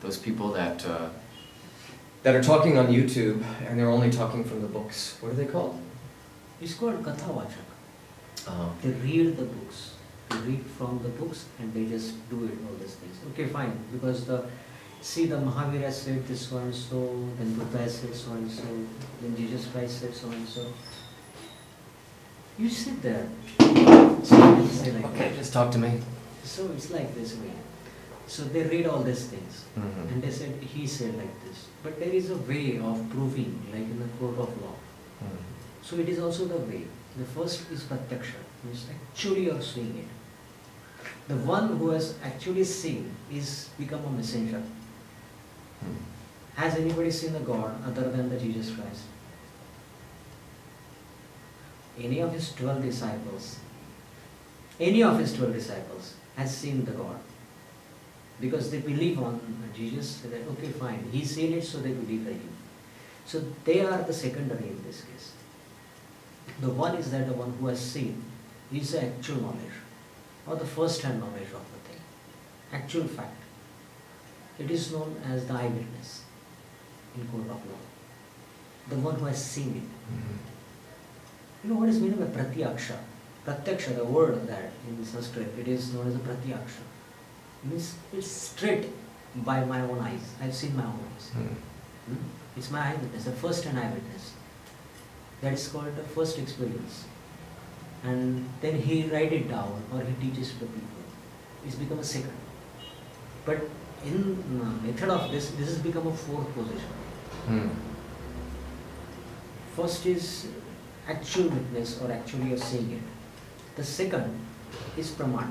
those people that are talking on YouTube and they're only talking from the books. What are they called? It's called Kathavachak. Oh. They read the books. They read from the books and they just do it, all these things. Okay, fine. Because the Mahavira said this so and so, then Buddha said so and so, then Jesus Christ said so and so. You sit there. So say like Okay, just talk to me. So it's like this way. So they read all these things. Mm-hmm. And they said, he said like this. But there is a way of proving, like in the court of law. Mm-hmm. So it is also the way. The first is pratyaksha, means actually you are seeing it. The one who has actually seen is become a messenger. Mm-hmm. Has anybody seen a God other than the Jesus Christ? Any of his 12 disciples has seen the God. Because they believe on Jesus, so that okay fine, he seen it so they believe like him. So they are the secondary in this case. The one is that the one who has seen is the actual knowledge, or the first-hand knowledge of the thing, actual fact. It is known as the eyewitness in court of law. The one who has seen it. Mm-hmm. You know what is meant by pratyaksha? Pratyaksha, the word that in Sanskrit, it is known as a pratyaksha. It means it's straight by my own eyes. I've seen my own eyes. Mm-hmm. It's my eyewitness, the first-hand eyewitness. That is called the first experience. And then he write it down or he teaches to the people. It's become a second. But in method of this has become a fourth position. Mm. First is actual witness or actually you're seeing it. The second is praman.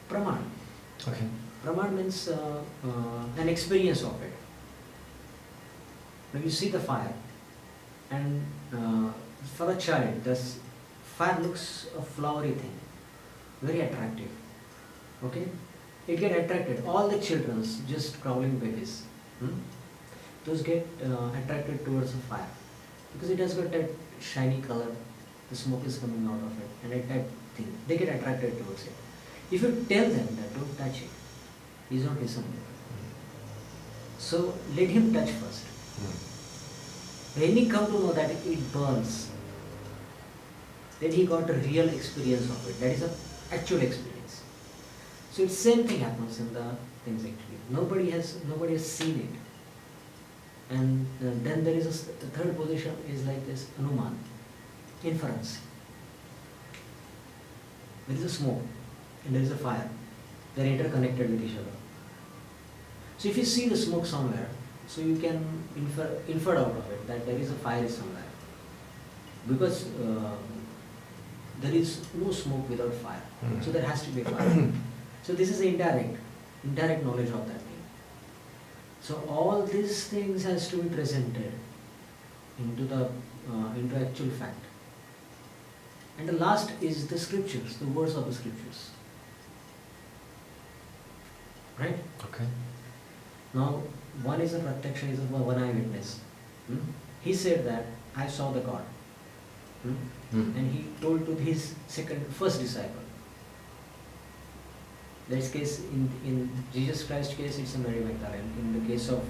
Praman. Okay. Praman means an experience of it. When you see the fire, and for a child, this fire looks a flowery thing, very attractive. Okay, it get attracted. All the childrens, just crawling babies, those get attracted towards the fire because it has got that shiny color. The smoke is coming out of it, and that thing, they get attracted towards it. If you tell them that don't touch it, he's not listening. So let him touch first. When he come to know that it burns, then he got a real experience of it. That is an actual experience. So it's same thing happens in the things actually. Nobody has seen it. And then there is the third position is like this anuman, inference. There is a smoke and there is a fire. They are interconnected with each other. So if you see the smoke somewhere, so you can infer out of it that there is a fire somewhere. Because there is no smoke without fire. So there has to be a fire. So this is indirect knowledge of that thing. So all these things has to be presented into actual fact. And the last is the scriptures, the words of the scriptures. Right? Okay. Now, one is a pratyaksha, is a one eyewitness. He said that I saw the God. And he told to his first disciple. This case, in Jesus Christ case, it's a Mary Magdalene. In the case of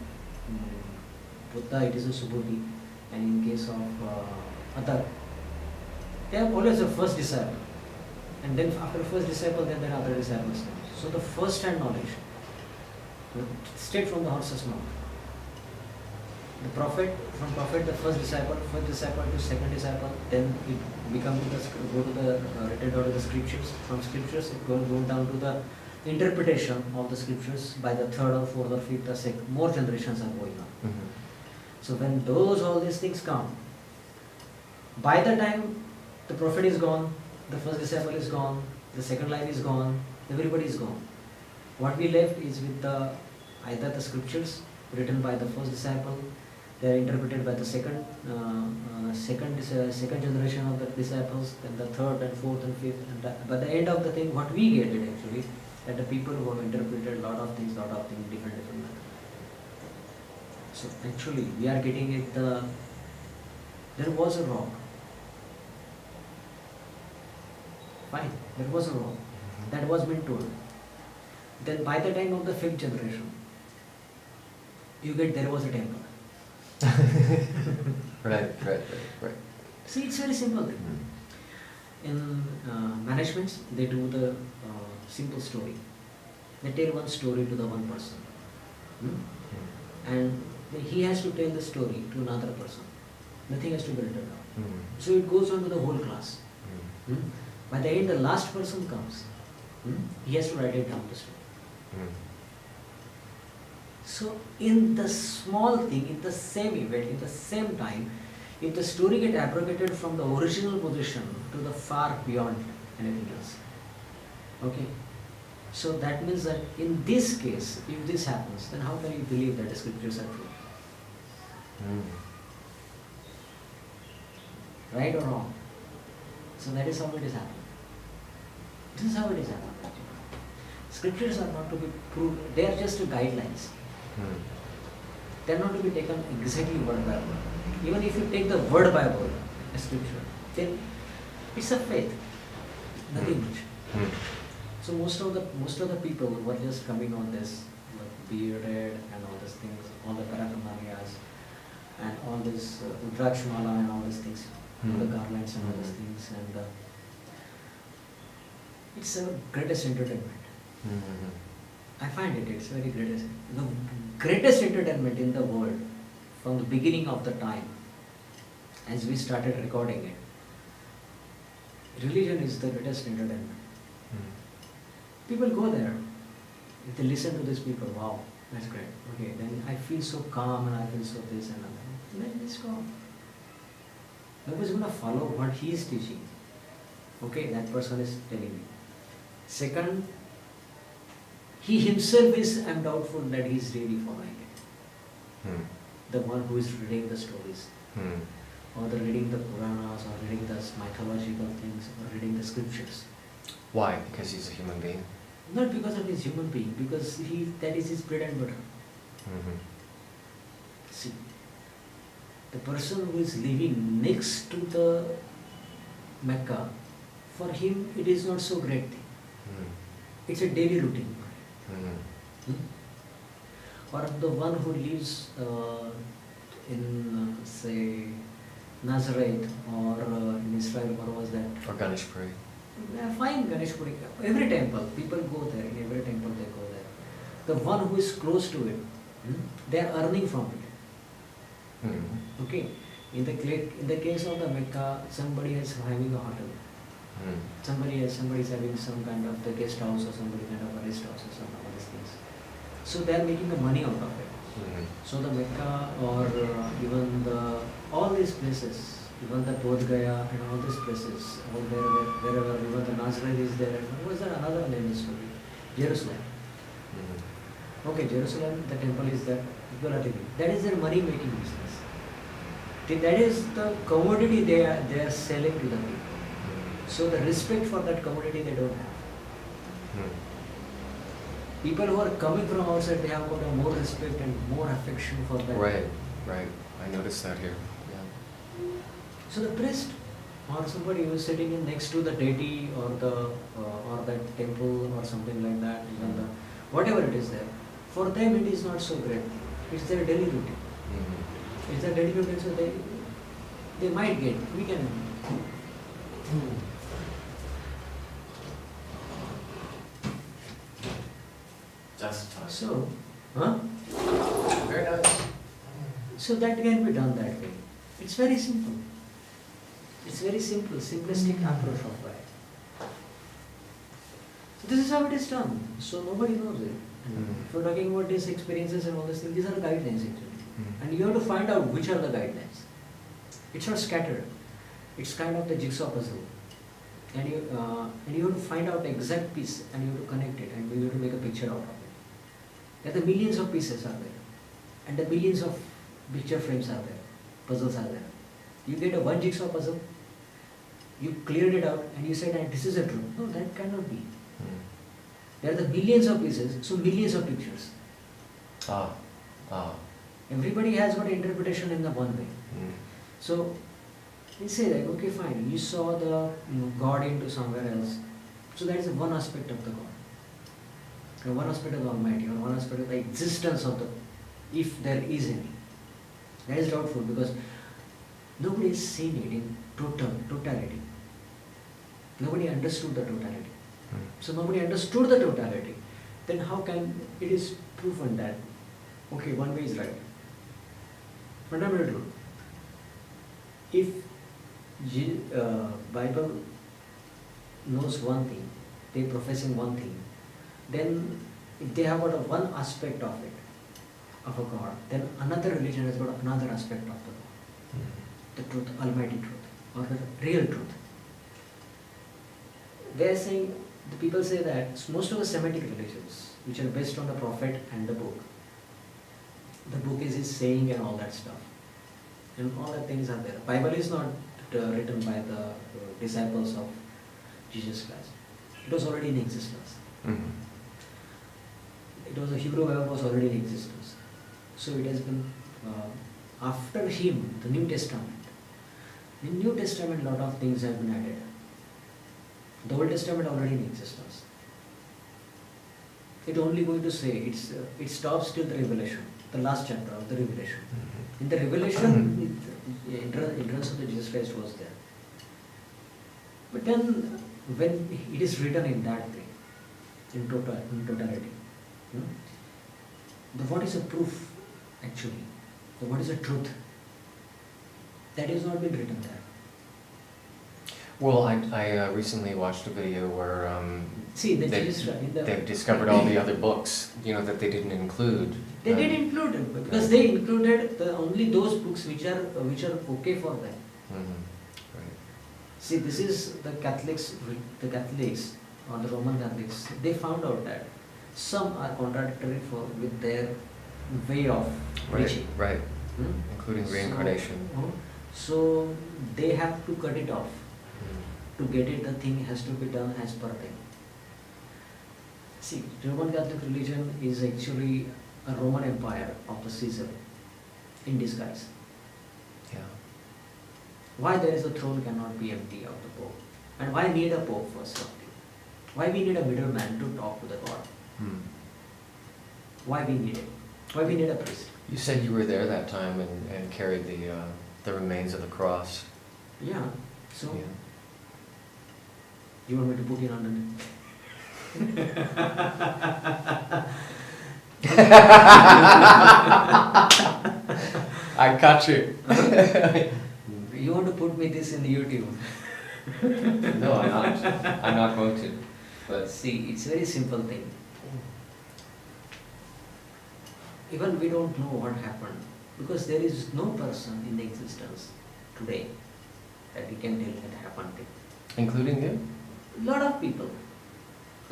Buddha, it is a Subhuti. And in case of other, they have always a first disciple. And then after the first disciple, then there are other disciples. So the first-hand knowledge, straight from the horse's mouth. The prophet, from prophet, the first disciple to second disciple, then it becomes go to the written down to the scriptures. From scriptures, it goes down to the interpretation of the scriptures by the third or fourth or fifth or sixth. More generations are going on. So when all these things come, by the time the prophet is gone, the first disciple is gone, the second life is gone, everybody is gone. What we left is with either the scriptures written by the first disciple, they are interpreted by the second generation of the disciples, then the third and fourth and fifth, and by the end of the thing, what we get it actually, that the people who have interpreted a lot of things, different methods. So actually, we are getting it. There was a rock. Fine, there was a rock. That was been told. Then by the time of the 5th generation, you get there was a temple. Right. See, it's very simple. In managements, they do the simple story. They tell one story to the one person. And he has to tell the story to another person. Nothing has to be written down. So it goes on to the whole class. By the end, the last person comes. He has to write it down, the story. So in the small thing, in the same event, in the same time, if the story gets abrogated from the original position to the far beyond anything else. Okay? So that means that in this case, if this happens, then how can you believe that the scriptures are true? Right or wrong? So that is how it is happening. This is how it is happening. Scriptures are not to be proved, they are just guidelines. They are not to be taken exactly word by word. Even if you take the word by word, a scripture, then it's a faith, nothing much. So most of the people who are just coming on this, like bearded and all these things, all the paraphernalias, and all this Udrakshmala and all these things, all the garlands and all these things, and it's the greatest entertainment. I find it's very greatest. The greatest entertainment in the world from the beginning of the time, as we started recording it. Religion is the greatest entertainment. People go there. If they listen to these people, wow, that's great. Okay, then I feel so calm and I feel so this and that. Then let's go. Nobody's going to follow what he is teaching. Okay, that person is telling me. Second, he himself is, I'm doubtful that he is really following it. The one who is reading the stories, or the reading the Puranas, or reading the mythological things, or reading the scriptures. Why? Because he's a human being? Not because of his human being, because that is his bread and butter. See, the person who is living next to the Mecca, for him it is not so great thing. It's a daily routine. Or the one who lives in, say, Nazareth, or in Israel, what was that? Or Ganeshpuri. Fine, Ganeshpuri. Every temple, people go there. In every temple they go there. The one who is close to it, they are earning from it. Okay. In the case of the Mecca, somebody is having a hotel. Somebody is having some kind of the guest house, or somebody kind of a rest house, or some of these things. So they are making the money out of it. So the Mecca, or even all these places, even the Bodh Gaya and all these places, all wherever even the Nazareth is there. What was that another name is for it? Jerusalem. Okay, Jerusalem, the temple is there. People are living. That is their money making business. That is the commodity they are selling to the people. So the respect for that commodity they don't have. People who are coming from outside, they have got a more respect and more affection for that. Right. I noticed that here. Yeah. So the priest or somebody who is sitting in next to the deity or that temple or something like that, even the whatever it is there, for them it is not so great. It's their daily routine. It's their daily routine, so they might get. We can. Just So, very nice. So that can be done that way. It's very simple. It's very simple, simplistic approach of life. So this is how it is done. So nobody knows it. If you're talking about these experiences and all these things, these are guidelines actually. And you have to find out which are the guidelines. It's not scattered. It's kind of the jigsaw puzzle. And you have to find out the exact piece and you have to connect it and you have to make a picture out of it. There are the millions of pieces are there. And the billions of picture frames are there. Puzzles are there. You get a one jigsaw puzzle, you cleared it out and you said, this is a truth. No, that cannot be. There are the millions of pieces, so millions of pictures. Everybody has got an interpretation in the one way. So, you say that, okay fine, you saw the God into somewhere else. So that is one aspect of the God. one aspect of the Almighty, or one aspect of the existence of the, if there is any. That is doubtful because nobody has seen it in totality. Nobody understood the totality. So nobody understood the totality. Then how can it is proven that, okay, one way is right? Fundamental truth. If Bible knows one thing, they professing one thing, then if they have got one aspect of it, of a God, then another religion has got another aspect of the God. The truth, Almighty truth, or the real truth. They are saying, the people say that most of the Semitic religions, which are based on the prophet and the book is his saying and all that stuff. And all that things are there. Bible is not written by the disciples of Jesus Christ. It was already in existence. It was, the Hebrew Bible was already in existence. So it has been, after him, the New Testament. In New Testament, a lot of things have been added. The Old Testament already in existence. It only going to say, it stops till the Revelation, the last chapter of the Revelation. In the Revelation, the entrance of the Jesus Christ was there. But then, when it is written in that way, in totality, what is the proof actually? What is the truth? That has not been written there. Well, I recently watched a video where they've discovered all the other books, that they didn't include. They did include it because they included only those books which are okay for them. Right. See, this is the Catholics or the Roman Catholics. They found out that some are contradictory with their way of preaching. Right. Including reincarnation. So they have to cut it off. To get it, the thing has to be done as per them. See, Roman Catholic religion is actually a Roman Empire of the Caesar in disguise. Yeah. Why there is a throne cannot be empty of the Pope? And why need a Pope first of all? Why we need a middleman to talk to the God? Why we need it? Why we need a priest? You said you were there that time and carried the remains of the cross. Yeah. So. Yeah. You want me to put it underneath? I got you. You want to put me this in YouTube? No, I'm not. I'm not going to. But see, it's a very simple thing. Even we don't know what happened because there is no person in the existence today that we can tell that happened to. Including you? Lot of people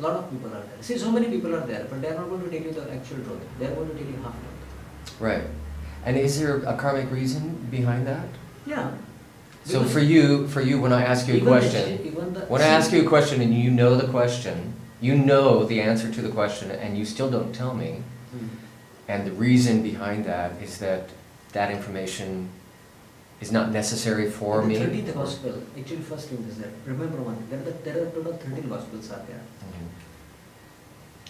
are there. See, so many people are there, but they are not going to tell you the actual truth. They are going to tell you half truth. Right. And is there a karmic reason behind that? Yeah. So for you, when I ask you a question, when I ask you a question and you know the question, you know the answer to the question, and you still don't tell me, and the reason behind that is that information is not necessary for me. The 13th Gospel, actually first thing is there. Remember one, there are total 13 Gospels are there.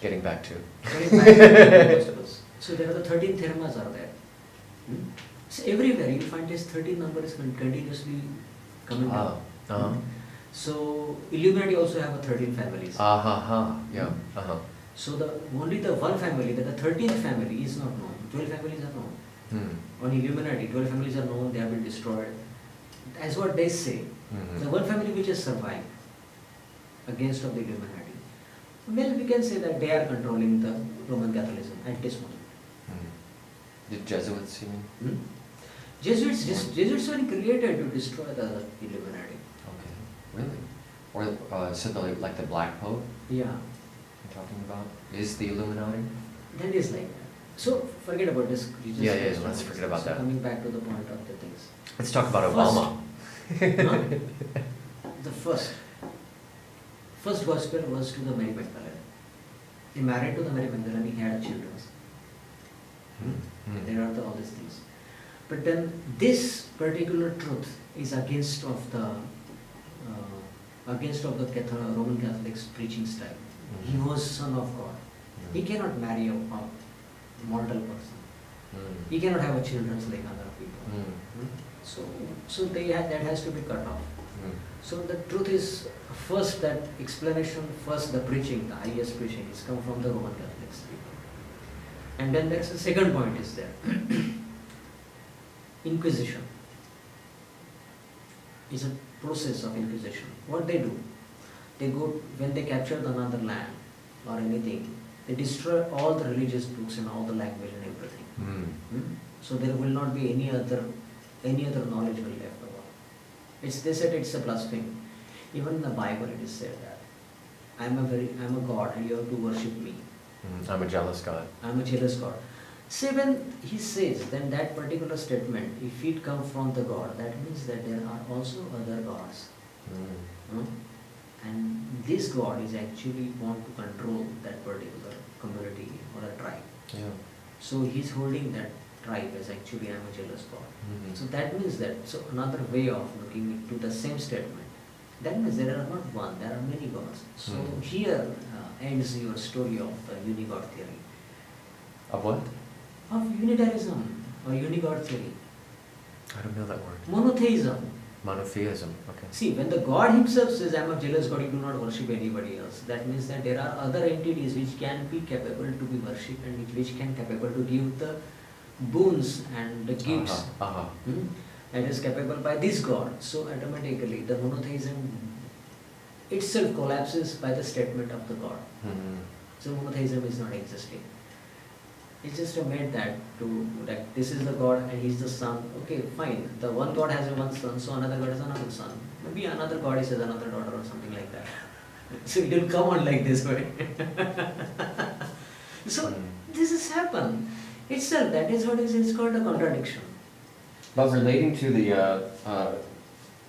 Getting back to. Getting back to the Gospels. So there are the 13 thermas are there. So everywhere you find this 13 number is continuously coming down. So Illuminati also have a 13 families. Yeah. So only the one family, that the 13th family is not known. 12 families are known. On Illuminati, 12 families are known, they have been destroyed. That's what they say. The one family which has survived against of the Illuminati, well, we can say that they are controlling the Roman Catholicism at this moment. The Jesuits, you mean? Jesuits were created to destroy the Illuminati. Okay, really? Or so like the Black Pope? Yeah. You're talking about? Is the Illuminati? That is like that. So forget about this. Let's forget about that. Coming back to the point of the things. Let's talk about Obama. The first gospel was to the Mary Magdalene. He married to the Mary Magdalene, he had children. There are all these things. But then this particular truth is against of the Roman Catholics preaching style. He was Son of God. He cannot marry a mortal person. He cannot have a children like other people. So that has to be cut off. So the truth is, first that explanation, first the preaching, the highest preaching is come from the Roman Catholics people. And then there's the second point is there. Inquisition is a process of inquisition. What they do, they go, when they capture another land or anything, they destroy all the religious books and all the language and everything. So there will not be any other knowledge will left over. They said it's a blasphemy. Even in the Bible it is said that I'm a God and you have to worship me. I'm a jealous God. I'm a jealous God. See, when he says, then that particular statement, if it comes from the God, that means that there are also other gods. And this God is actually want to control that particular community or a tribe. Yeah. So he's holding that tribe as actually I'm a jealous God. So that means that, so another way of looking into the same statement, that means there are not one, there are many gods. So here ends your story of the unigod theory. Of what? Of Unitarianism or unigod theory. I don't know that word. Monotheism. Monotheism, okay. See, when the God himself says, I am a jealous God, you do not worship anybody else. That means that there are other entities which can be capable to be worshipped and which can capable to give the boons and the gifts. That is capable by this God. So automatically the monotheism itself collapses by the statement of the God. So monotheism is not existing. It's just made that to, like, this is the God and he's the son. Okay, fine. The one God has one son, so another God has another son. Maybe another God is another daughter or something like that. So it will come on like this way. So this has happened. Itself, that is what it's called a contradiction. But relating to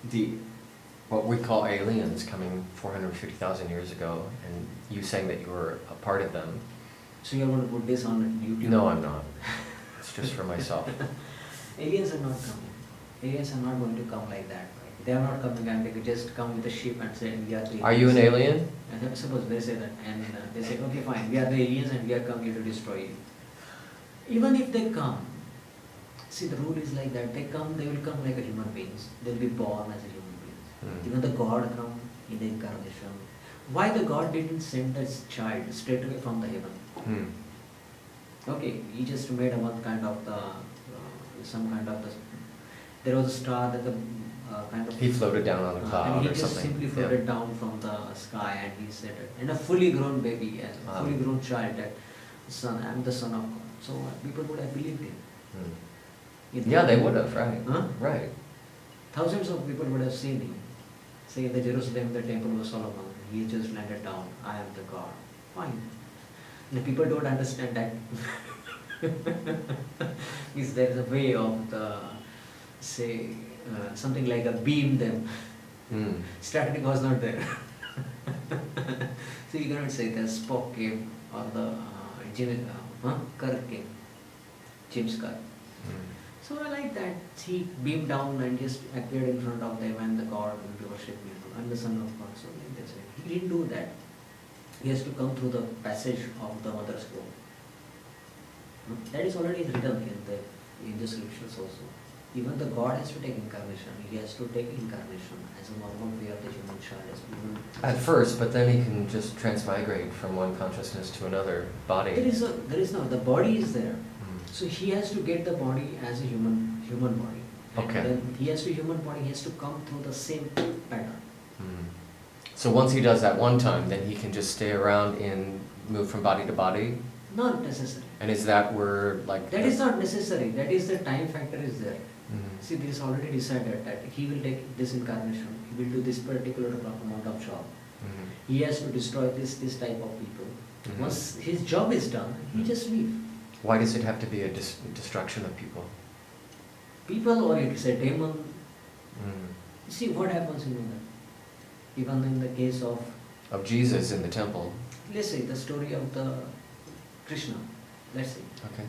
the what we call aliens coming 450,000 years ago, and you saying that you were a part of them. So you're going to put this on YouTube? No, I'm not. It's just for myself. Aliens are not coming. Aliens are not going to come like that. Right? They are not coming and they could just come with a ship and say, we are the aliens. Are you an alien? And suppose they say that, and they say, okay, fine, we are the aliens and we are coming to destroy you. Even if they come, see, the rule is like that. They will come like a human beings. They will be born as a human beings. Even the God come in the incarnation. Why the God didn't send this child straight away from the heaven? Okay, he just made one kind of there was a star that the kind of... He floated down on a cloud and or something. He just simply floated down from the sky and he said it. And a fully grown baby, a fully grown child, that son, I'm the son of God. So people would have believed him. Yeah, they would have, right? Right. Thousands of people would have seen him. Say in the Jerusalem, the temple of Solomon, he just landed down, I am the God. Fine. The people don't understand that. Is there a way of something like a beam them? Static was not there. So you cannot say the Spock came or the Kirk came, James Kirk. So I like that. He beamed down and just appeared in front of them and the God will be worshipped me. I'm the son of God. So like this way. He didn't do that. He has to come through the passage of the mother's womb. That is already written in the scriptures also. Even the God has to take incarnation. He has to take incarnation as a normal way of the human child. At first, but then he can just transmigrate from one consciousness to another body. There is no, the body is there. So he has to get the body as a human body. And then he has to human body, he has to come through the same pattern. So once he does that one time, then he can just stay around and move from body to body? Not necessary. And is that where, like... That is not necessary. That is the time factor is there. See, this is already decided that he will take this incarnation. He will do this particular amount of job. He has to destroy this type of people. Once his job is done, he just leave. Why does it have to be a destruction of people? People, or it's a demon. See what happens in that. Even in the case of Jesus in the temple. Let's say the story of the Krishna. Let's say. Okay.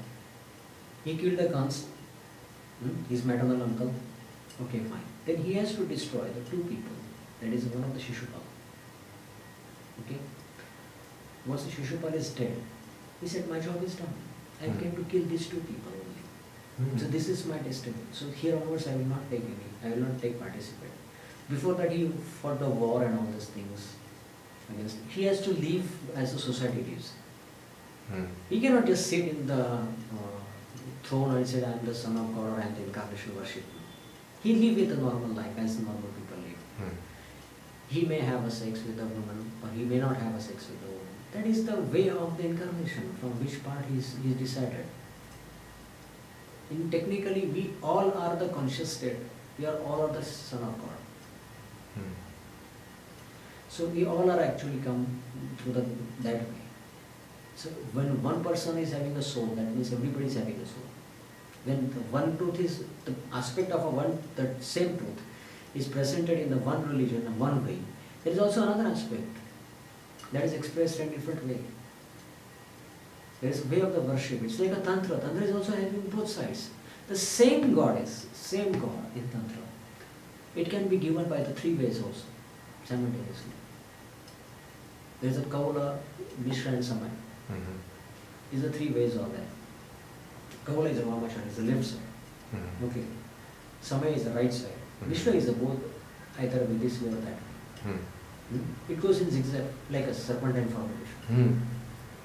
He killed the Kans, his maternal uncle. Okay, fine. Then he has to destroy the two people. That is one of the Shishupal. Okay. Once the Shishupal is dead, He said, my job is done. I came to kill these 2 people only. So this is my destiny. So here onwards I will not take any, I will not take participate. Before that he fought the war and all these things. He has to live as the society lives. He cannot just sit in the throne and say, I am the son of God or I am the incarnation worship. He live with a normal life as normal people live. He may have a sex with a woman or he may not have a sex with a woman. That is the way of the incarnation, from which part he is decided. In technically, we all are the conscious state. We are all the Son of God. So we all are actually come through that way. So when one person is having a soul, that means everybody is having a soul. When the one truth is, the aspect of the same truth is presented in the one religion, in one way, there is also another aspect that is expressed in a different way. There is a way of the worship. It's like a tantra. Tantra is also having both sides. The same goddess, same God in tantra. It can be given by the 3 ways also, simultaneously. There is a Kaula, Mishra and Samay. These are 3 ways of that. Kaula is a Vamachana, is the left side. Okay. Samay is the right side. Mishra is the both, either with this way or that way. It goes in zigzag, like a serpentine formation.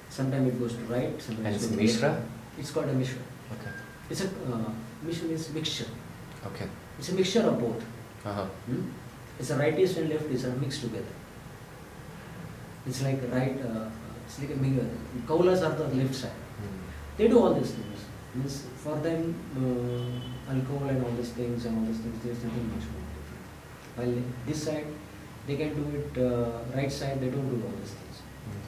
Sometimes it goes to right, sometimes and it goes to Mishra? left. It's called a Mishra. Okay. It's a Mishra means mixture. Okay. It's a mixture of both. It's a rightist and leftist are mixed together. It's like right, it's like a mirror. Kaulas are the left side. They do all these things. Means for them, alcohol and all these things, there's nothing much more different. While this side, they can do it, right side, they don't do all these things.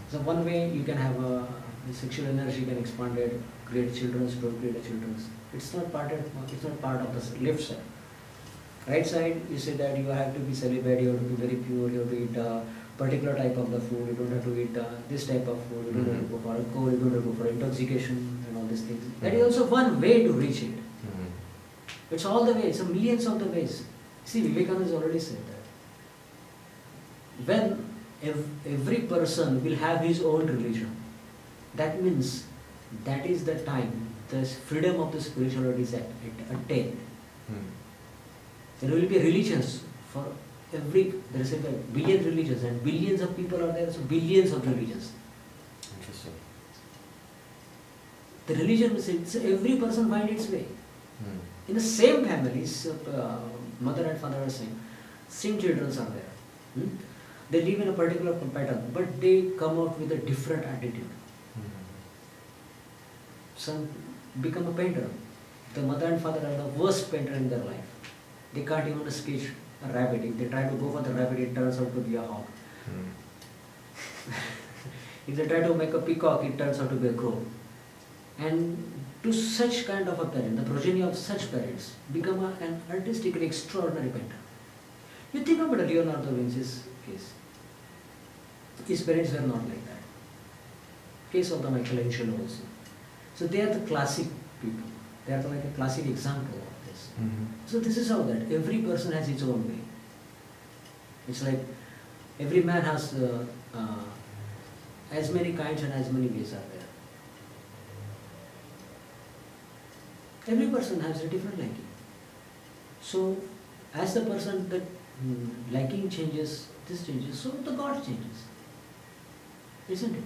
So one way you can have the sexual energy can expand it, create children, don't create children. It's not part of the left side. Right side, you say that you have to be celibate, you have to be very pure, you have to eat a particular type of the food, you don't have to eat this type of food, you don't have to go for alcohol, you don't have to go for intoxication and all these things. That is also one way to reach it. It's all the ways, so millions of the ways. See, Vivekananda has already said that. When every person will have his own religion, that means that is the time the freedom of the spirituality is attained. There will be religions for every, there is a billion religions and billions of people are there, so billions of religions. Interesting. The religion is every person finds its way. In the same families, mother and father are same children are there. They live in a particular pattern, but they come out with a different attitude. Some become a painter. The mother and father are the worst painter in their life. They can't even sketch a rabbit. If they try to go for the rabbit, it turns out to be a hawk. If they try to make a peacock, it turns out to be a crow. And to such kind of a parent, the progeny of such parents, become an artistically extraordinary painter. You think about Leonardo da Vinci's case. His parents were not like that. Case of the Michelangelo also. So they are the classic people. They are like a classic example of this. So this is how that every person has its own way. It's like every man has as many kinds and as many ways are there. Every person has a different liking. So as the person that liking changes, this changes, so the God changes. Isn't it?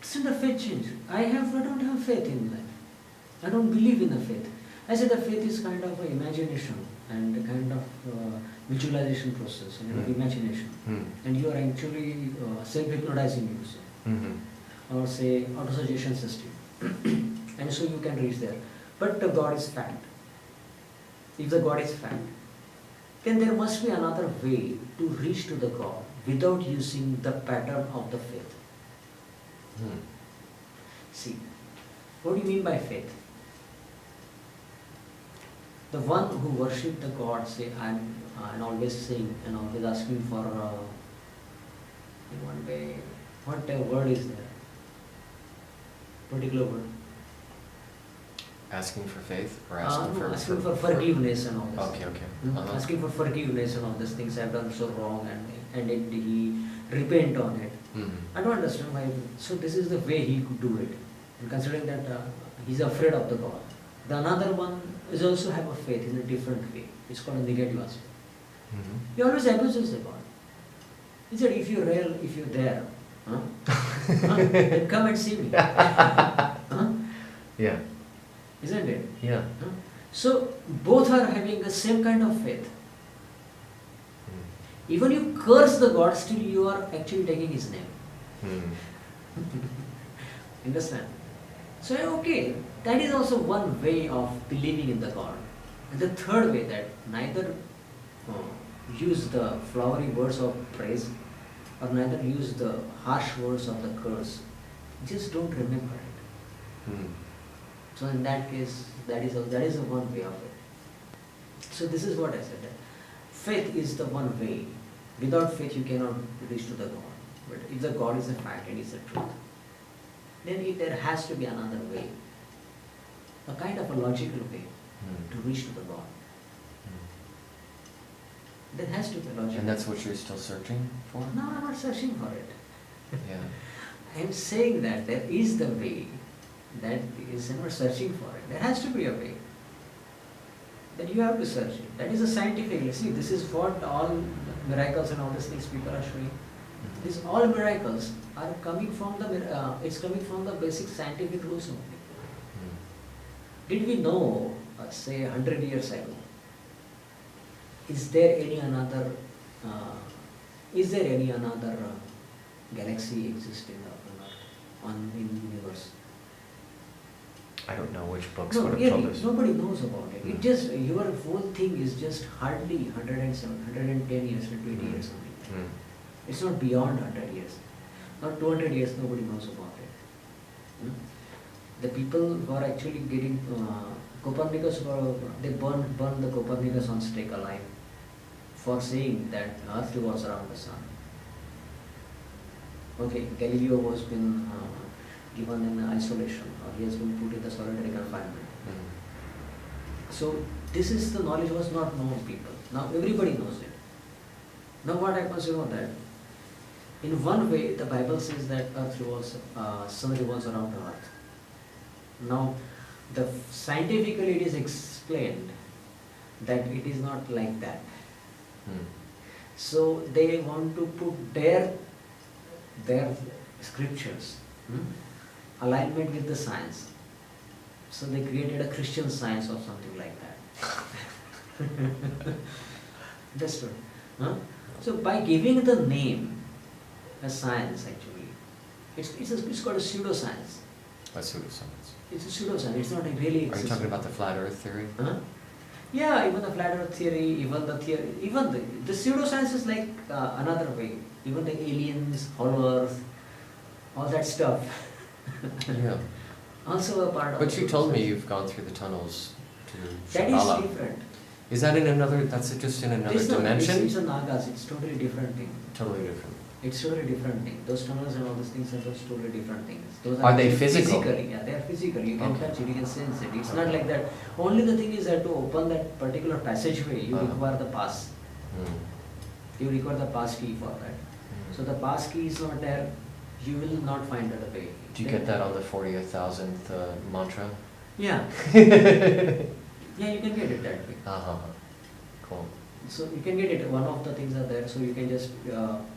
Doesn't the faith change? I don't have faith in life. I don't believe in the faith. I say the faith is kind of an imagination and a kind of visualization process, of imagination. And you are actually self-hypnotizing yourself. Or say auto-suggestion system. And so you can reach there. But the God is fact. If the God is fact, then there must be another way to reach to the God without using the pattern of the faith. See, what do you mean by faith? The one who worships the God, say, and always saying and always asking for, in one way, what word is there? Particular word? Asking for faith or asking for forgiveness and all this. Okay. Asking for forgiveness and all these things. I have done so wrong, and he repent on it. I don't understand why. So this is the way he could do it. And considering that he's afraid of the God. The another one is also have a faith in a different way. It's called a negative aspect. He always abuses the God. He said, if you're real, if you're there, then come and see me. Yeah. Isn't it? Yeah. So both are having the same kind of faith. Even you curse the God, still you are actually taking his name. Understand? So okay, that is also one way of believing in the God. And the third way, that neither use the flowery words of praise or neither use the harsh words of the curse. Just don't remember it. So in that case, that is a one way of it. So this is what I said. That faith is the one way. Without faith you cannot reach to the God. But if the God is a fact and is the truth, then there has to be another way. A kind of a logical way to reach to the God. There has to be a logical. And that's what you're still searching for? No, I'm not searching for it. Yeah. I'm saying that there is the way. That is, I'm not searching for it. There has to be a way. That you have to search it. That is a scientific. See, this is what all miracles and all these things people are showing. These all miracles are coming from it's coming from the basic scientific rules only. Did we know, say 100 years ago, is there any another galaxy existing on in the universe? I don't know which books No, would have really, told us. nobody knows about it. It just, your whole thing is just hardly 110 years or 20 years only. It's not beyond 100 years. Not 200 years, nobody knows about it. The people who are actually getting Copernicus, they burned the Copernicus on stake alive for saying that Earth revolves around the sun. Okay, Galileo was been given in isolation, or he has been put in the solitary confinement. So this is the knowledge was not known, people. Now everybody knows it. Now what happens, you know that in one way the Bible says that Earth revolves, sun revolves around the Earth. Now scientifically it is explained that it is not like that. So they want to put their scriptures alignment with the science. So they created a Christian Science or something like that. Understood? So by giving the name a science, actually, it's called a pseudoscience. That's pseudoscience. It's a pseudoscience. It's not really. Are you talking about the flat Earth theory? Yeah, even the flat Earth theory, even the pseudoscience is like another way. Even the aliens, hollow Earth, all that stuff. Yeah. Also a part of. But you told me you've gone through the tunnels to That Shambhala. is different. Is that in another? That's just in another dimension. It's a Nagas. It's totally different thing. Totally different. It's totally different thing. Those tunnels and all those things are those totally different things. Those Are they actually physical? Physically, yeah, they are physical. You can Okay. touch it, you can sense it. It's Okay. not like that. Only the thing is that to open that particular passageway, you require the pass. You require the pass key for that. So the pass key is not there, you will not find the way. Do you get that on the 40,000th mantra? Yeah. Yeah, you can get it that way. Cool. So you can get it. One of the things are there, so you can just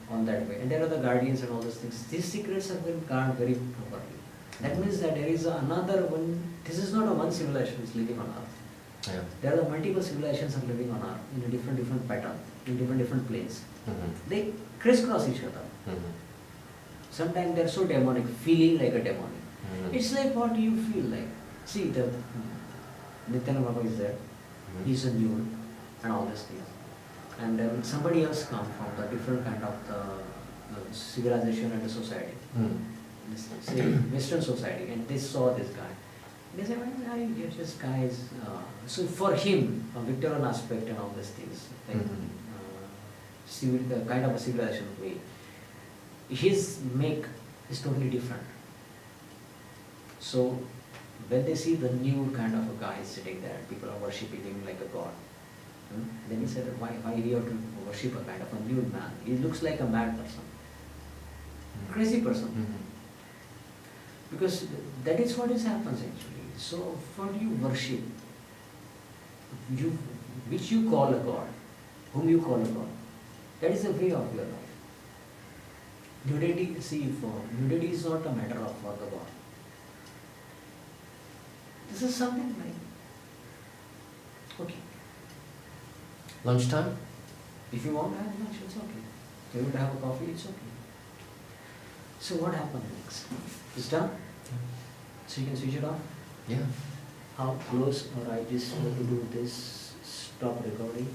on that way. And there are the guardians and all those things. These secrets have been guarded very properly. That means that there is another one. This is not a one civilization is living on Earth. Yeah. There are multiple civilizations are living on Earth in a different pattern, in different planes. They crisscross each other. Sometimes they are so demonic, feeling like a demonic. It's like what you feel like. See, the Nityananda Baba is there. He's a new and all these things. And somebody else come from the different kind of the civilization and the society. Say Western society, and they saw this guy. They say, well, this guy is. So for him, a Victorian aspect and all these things, like kind of a civilization way, his make is totally different. So when they see the new kind of a guy sitting there, people are worshipping him like a god. Then he said, why he have to worship a kind of a nude man? He looks like a mad person. crazy person. Mhm. Because that is what is happens actually. So what you worship, you which you call a God, whom you call a God, that is the way of your life. Nudity, nudity is not a matter of for the God. This is something like, okay, Lunchtime? if you want to have lunch, it's okay. If you want to have a coffee, it's okay. So what happened next? It's done? So you can switch it off? Yeah. How close, or I just want to do this, stop recording.